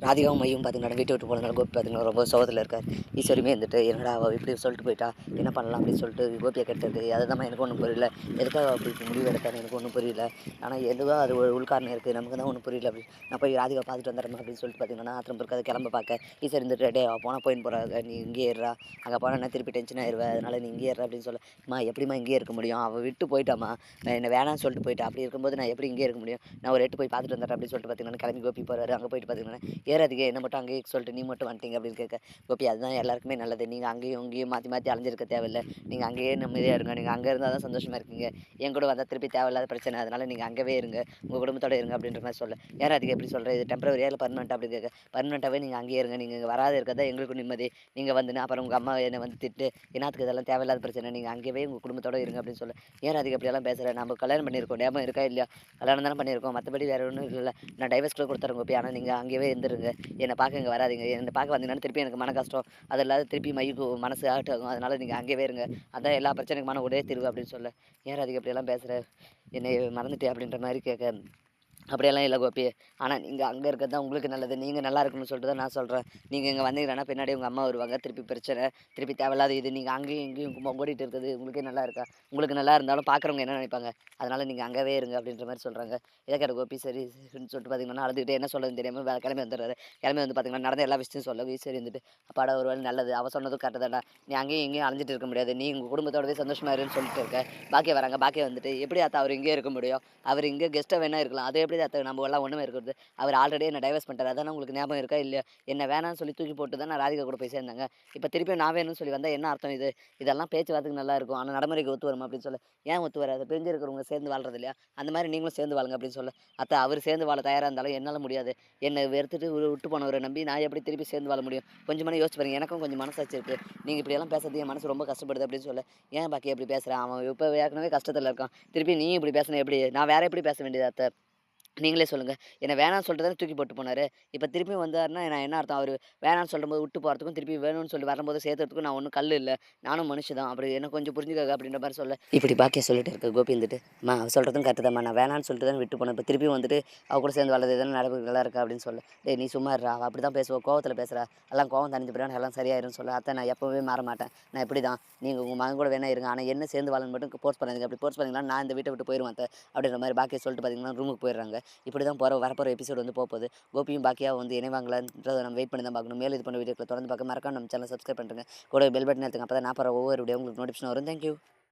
ராதிகாவும் மையும் பார்த்தீங்கன்னா வீட்டை விட்டு போனதுனால கோபி பார்த்தீங்கன்னா ரொம்ப சோகத்தில் இருக்கார். ஈஸ்வரியுமே இருந்துட்டு என்னடா அவள் இப்படி சொல்லிட்டு போயிட்டா, என்ன பண்ணலாம் அப்படின்னு சொல்லிட்டு கோபியை கெடுத்தது அதுதான் எனக்கு ஒன்றும் புரியல. எதுக்காக அப்படி இப்படி முடிவு எடுத்தான்னு எனக்கு ஒன்றும் புரியல. ஆனால் எதுவாக அது ஒரு உள்காரணம் இருக்குது, நமக்கு தான் ஒன்றும் புரியல. அப்படி நான் போய் ராதிகா பார்த்துட்டு வந்துடுறேன் அப்படின்னு சொல்லிட்டு பார்த்தீங்கன்னா அப்புறம் இருக்காது கிளம்ப பார்க்க ஈஸ்வரி இருந்துட்டு டே போனால் போயின்னு போகிறாங்க, நீ இங்கேயே ஏறா, அங்கே போனால் திருப்பி டென்ஷன் ஆயிடுவேன், அதனால நீ இங்கேயே ஏறா அப்படின்னு எப்படிமா இங்கேயே இருக்க முடியும், அவள் விட்டு போயிட்டாமா, என்ன வேணாம்னு சொல்லிட்டு போயிட்டா, அப்படி இருக்கும்போது நான் எப்படி இங்கேயே இருக்க முடியும், நான் ஒரு எட்டு போய் பார்த்துட்டு வந்துடுறேன் அப்படின்னு சொல்லிட்டு பார்த்தீங்கன்னா கிளம்பி கோபி போகிறாரு. அங்கே போயிட்டு பார்த்தீங்கன்னா ஏறாதீங்க, என்ன மட்டும் அங்கேயே சொல்லிட்டு நீ மட்டும் வந்துட்டீங்க அப்படின்னு கேட்க, கோபி அதுதான் எல்லாருக்குமே நல்லது, நீங்கள் அங்கேயும் இங்கேயும் மாற்றி மாற்றி அலைஞ்சிருக்க தேவையில்லை, நீங்கள் அங்கேயே நிம்மதியாக இருங்க, நீங்கள் அங்கே இருந்தால் தான் சந்தோஷமாக இருக்கீங்க, என் கூட வந்தால் திருப்பி தேவையில்லாத பிரச்சனை, அதனால் நீங்கள் அங்கேவே இருங்க, உங்கள் குடும்பத்தோடு இருங்க அப்படின்ற மாதிரி சொல்ல, ஏறாதீங்க எப்படி சொல்கிறேன், இது டெம்பரவரியாக இல்லை பர்மனெண்ட் அப்படி கேட்க, பர்மனெண்ட்டாகவே நீங்கள் அங்கேயே இருங்க, நீங்கள் இங்கே வராது இருக்கிறதா எங்களுக்கும் நிம்மதி, நீங்கள் வந்துன்னு அப்புறம் உங்கள் அம்மா என்னை வந்து திட்டு என்னத்துக்கு இதெல்லாம் தேவையில்லாத பிரச்சனை, நீங்கள் அங்கேயே உங்கள் குடும்பத்தோடு இருங்க அப்படின்னு சொல்ல, ஏறாதீங்க அப்படியெல்லாம் பேசுகிறேன், நம்ம கல்யாணம் பண்ணியிருக்கோம், ஞாபகம் இருக்கா இல்லையா, கல்யாணம் தானே பண்ணியிருக்கோம், மற்றபடி வேறு ஒன்றும் இல்லை, நான் டைவர்ஸ் கூட கொடுத்துறேன் கோபி, ஆனால் நீங்கள் அங்கேயே இருந்துருங்க, என்னை பார்க்க இங்கே வராதீங்க, என்னை பார்க்க வந்தீங்கன்னா திருப்பி எனக்கு மன கஷ்டம், அது இல்லாத திருப்பி மைக்கு மனசு ஹர்ட் ஆகும், அதனால் நீங்கள் அங்கேயே இருங்க, அதான் எல்லா பிரச்சனைக்குமான ஒரே தீர்வு அப்படின்னு சொல்ல, ஏன் அதுக்கு அப்படியெல்லாம் பேசுகிற, என்னை மறந்துட்டே அப்படின்ற மாதிரி கேட்க, அப்படியெல்லாம் இல்லை கோபி, ஆனால் நீங்கள் அங்கே இருக்கிறது தான் உங்களுக்கு நல்லது, நீங்கள் நல்லா இருக்கணும்னு சொல்லிட்டு தான் நான் சொல்கிறேன், நீங்கள் இங்கே வந்தீங்கன்னா பின்னாடி உங்கள் அம்மா வருவாங்க, திருப்பி பிரச்சனை, திருப்பி தேவையில்லாத இது, நீங்கள் அங்கேயும் இங்கேயும் ஓடிட்டு இருக்குது உங்களுக்கே நல்லா இருக்கா, உங்களுக்கு நல்லா இருந்தாலும் பார்க்குறவங்க என்ன நினைப்பாங்க, அதனால் நீங்கள் அங்கேவே இருங்க அப்படின்ற மாதிரி சொல்கிறாங்க. இதை கேட்ட கோபி சரி சரின்னு சொல்லிட்டு பார்த்தீங்கன்னா அழுதுகிட்டே என்ன சொல்கிறதுன்னு தெரியாமல் கிளம்பி வந்துடுறாரு. கிளம்பி வந்து பார்த்தீங்கன்னா நடந்த எல்லா விஷயத்தையும் சொல்ல சரி இருந்துட்டு, அப்பாடா ஒரு வேலை நல்லது, அவள் சொன்னதும் கரெக்டு தான்டா, நீ அங்கேயும் இங்கேயும் அலைஞ்சிட்டு இருக்க முடியாது, நீ உங்கள் குடும்பத்தோடவே சந்தோஷமா இருன்னு சொல்லிட்டு இருக்க, பாக்கிய வராங்க, பாக்கிய வந்துட்டு எப்படி ஆத்தா அவர் இங்கே இருக்க முடியும், அவர் இங்கே கெஸ்ட்டாக வேணா இருக்கலாம், அது எப்படி ஆத்தா நம்ம எல்லாம் ஒன்றுமே இருக்கிறது, அவர் ஆல்ரெடி என்ன டைவர்ஸ் பண்ணிட்டார், அதான் உங்களுக்கு ஞாபகம் இருக்கா இல்லையா, என்ன வேணாம்னு சொல்லி தூக்கி போட்டு தான் நான் ராதிகா கூட போய் சேர்ந்தாங்க, இப்போ திருப்பி நான் வேணும்னு சொல்லி வந்தால் என்ன அர்த்தம் இது, இதெல்லாம் பேச்சுவார்த்தைக்கு நல்லா இருக்கும், ஆனால் நடைமுறைக்கு ஒத்து வருமா அப்படின்னு சொல்ல, ஏன் ஒத்து வராது, பிரிஞ்சு இருக்கிறவங்க சேர்ந்து வாழ்றது இல்லையா, அந்த மாதிரி நீங்களும் சேர்ந்து வாழுங்க அப்படின்னு சொல்ல, அத்தை அவர் சேர்ந்து வாழ தயாராக இருந்தாலும் என்னால் முடியாது, என்னை வெறுத்துட்டு விட்டு போனவரை நம்பி நான் எப்படி திருப்பி சேர்ந்து வாழ முடியும், கொஞ்சம் யோசிச்சு பாருங்க, எனக்கும் கொஞ்சம் மனசாட்சி இருக்குது, நீங்கள் இப்படியெல்லாம் பேசுறது என் மனசு ரொம்ப கஷ்டப்படுது அப்படின்னு சொல்ல, ஏன் பாக்கி எப்படி பேசுகிறேன், அவன் இப்போ ஏற்கனவே கஷ்டத்தில் இருக்கான், திருப்பி நீ இப்படி பேசுன எப்படி, நான் வேற எப்படி பேச வேண்டியது அத்தை, நீங்களே சொல்லுங்க. என்ன வேணான்னு சொல்லிட்டு தானே தூக்கி போட்டு போனாரு. இப்ப திருப்பியும் வந்தாருன்னா நான் என்ன அர்த்தம்? அவரு வேணான்னு சொல்லும்போது விட்டு போறதுக்கும், திருப்பி வேணும்னு சொல்லி வரும்போது சேர்த்துறதுக்கும் நான் ஒண்ணும் கல்லு இல்ல. நானும் மனுஷி தான். அப்படி என்ன கொஞ்சம் புரிஞ்சுக்கங்க அப்படின்ற மாரி சொல்ல, இப்படி பாக்கியா சொல்லிட்டு இருக்க கோபி இருந்துட்டு, அம்மா அவ சொல்றதும் கரெக்ட்டு தாம்மா. நான் வேணான்னு சொல்லிட்டு தானே விட்டு போனேன். இப்ப திருப்பியும் வந்துட்டு அவ கூட சேர்ந்து வாழறது எதனா நடப்புகளா இருக்கா அப்படின்னு சொல்ல, டேய் நீ சும்மா இருடா. அவ அப்படிதான் பேசுவா. கோவத்துல பேசுறா. எல்லாம் கோவம் தணிஞ்ச பிறகு எல்லாம் சரியாயிரும்னு சொல்ல, அத்தை நான் எப்பவுமே மாற மாட்டேன். நான் இப்படிதான். நீங்க உங்க மகன் கூட வேணா இருங்க. ஆனா என்ன சேர்ந்து வாழன்னு மட்டும் ஃபோர்ஸ் பண்ணாதீங்க. அப்படி ஃபோர்ஸ் பண்ணீங்கன்னா நான் இந்த வீட்ட விட்டு போயிருவேன் அத்தை. அப்படின்ற மாரி பாக்கியா சொல்லிட்டு பார்த்தீங்கன்னா ரூமுக்கு போயிடுறாங்க. இப்படி தான் வரப்போகிற எபிசோடு வந்து போகுது. கோபியும் பாக்கியாவும் வந்து இணைவாங்களான்றதை நம்ம வெயிட் பண்ணி தான் பார்க்கணும். மேலும் இது பண்ண வீடியோக்களை தொடர்ந்து பார்க்க மறக்காம நம்ம சேனல் சப்ஸ்கிரைப் பண்ணுறேங்க. கூட பெல் பட்டன் எடுத்துங்க. அப்போ தான் நான் போகிற ஒவ்வொரு வீடியோ உங்களுக்கு நோட்டிஃபிகேஷன் வரும். தேங்க்யூ.